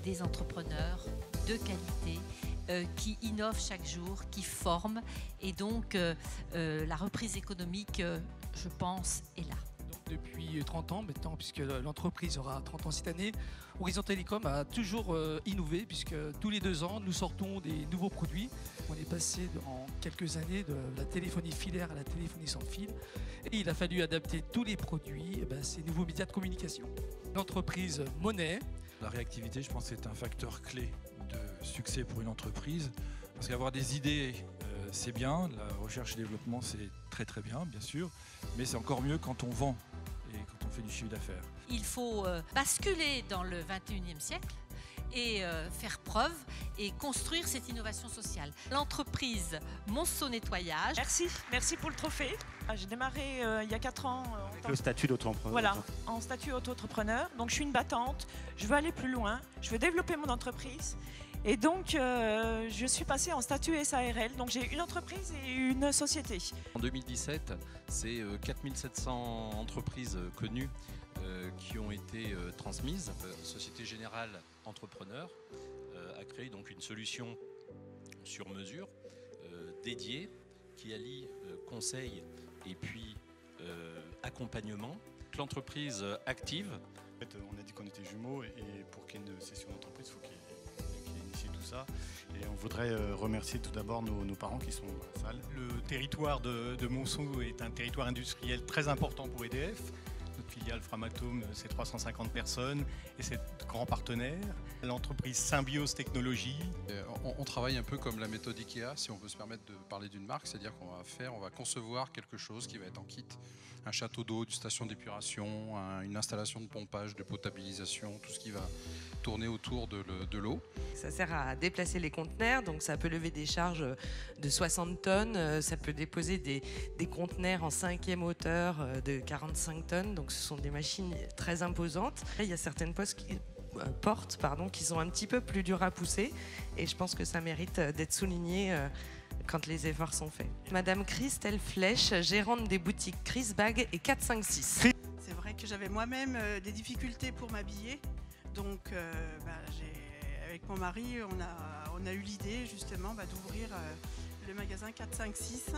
des entrepreneurs de qualité qui innovent chaque jour, qui forment. Et donc, la reprise économique, je pense, est là. Depuis 30 ans maintenant, puisque l'entreprise aura 30 ans cette année, Horizon Télécom a toujours innové, puisque tous les 2 ans, nous sortons des nouveaux produits. On est passé en quelques années de la téléphonie filaire à la téléphonie sans fil. Et il a fallu adapter tous les produits à ces nouveaux médias de communication. L'entreprise Monet. La réactivité, je pense, c'est un facteur clé de succès pour une entreprise. Parce qu'avoir des idées, c'est bien. La recherche et développement, c'est très très bien, bien sûr. Mais c'est encore mieux quand on vend et quand on fait du chiffre d'affaires. Il faut basculer dans le 21e siècle et faire preuve et construire cette innovation sociale. L'entreprise Monceau Nettoyage. Merci pour le trophée. J'ai démarré il y a 4 ans. Avec le statut d'auto-entrepreneur. Voilà, en statut auto-entrepreneur. Donc je suis une battante, je veux aller plus loin, je veux développer mon entreprise. Et donc je suis passée en statut SARL. Donc j'ai une entreprise et une société. En 2017, c'est 4700 entreprises connues qui ont été transmises. Société Générale Entrepreneur a créé donc une solution sur mesure dédiée qui allie conseil et puis accompagnement. L'entreprise active. En fait, on a dit qu'on était jumeaux et pour qu'il y ait une session d'entreprise, il faut qu'il initie tout ça. Et on voudrait remercier tout d'abord nos parents qui sont dans la salle. Le territoire de Monceau est un territoire industriel très important pour EDF. Notre filiale Framatome, c'est 350 personnes et c'est grand partenaire. L'entreprise Symbiose Technologies. On travaille un peu comme la méthode IKEA, si on veut se permettre de parler d'une marque, c'est-à-dire qu'on va concevoir quelque chose qui va être en kit. Un château d'eau, une station d'épuration, une installation de pompage, de potabilisation, tout ce qui va tourner autour de l'eau. Ça sert à déplacer les conteneurs, donc ça peut lever des charges de 60 tonnes, ça peut déposer des conteneurs en 5e hauteur de 45 tonnes, donc ce sont des machines très imposantes. Il y a certaines portes qui sont un petit peu plus dures à pousser et je pense que ça mérite d'être souligné quand les efforts sont faits. Madame Christelle Flèche, gérante des boutiques Chris Bag et 456. C'est vrai que j'avais moi-même des difficultés pour m'habiller, donc avec mon mari, on a eu l'idée justement d'ouvrir le magasin 456.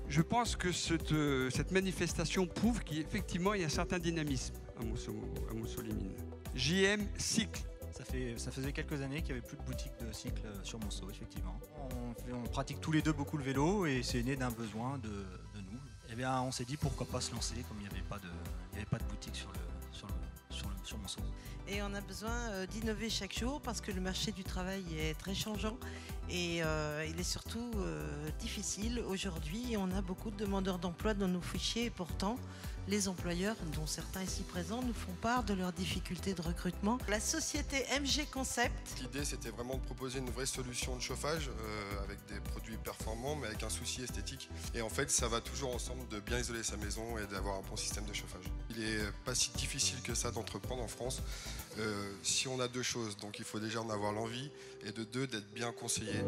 Je pense que cette manifestation prouve qu'effectivement il y a un certain dynamisme à Monceau-les-Mines. JM Cycle. Ça faisait quelques années qu'il n'y avait plus de boutique de cycle sur Monceau, effectivement. On pratique tous les deux beaucoup le vélo et c'est né d'un besoin de nous. Et bien, on s'est dit pourquoi pas se lancer comme il n'y avait pas de boutique sur Monceau. Et on a besoin d'innover chaque jour parce que le marché du travail est très changeant et il est surtout difficile aujourd'hui. On a beaucoup de demandeurs d'emploi dans nos fichiers et pourtant les employeurs, dont certains ici présents, nous font part de leurs difficultés de recrutement. La société MG Concept. L'idée, c'était vraiment de proposer une vraie solution de chauffage avec des produits performants mais avec un souci esthétique. Et en fait, ça va toujours ensemble de bien isoler sa maison et d'avoir un bon système de chauffage. Il n'est pas si difficile que ça d'entreprendre en France. Si on a 2 choses, donc il faut déjà en avoir l'envie et de 2, d'être bien conseillé.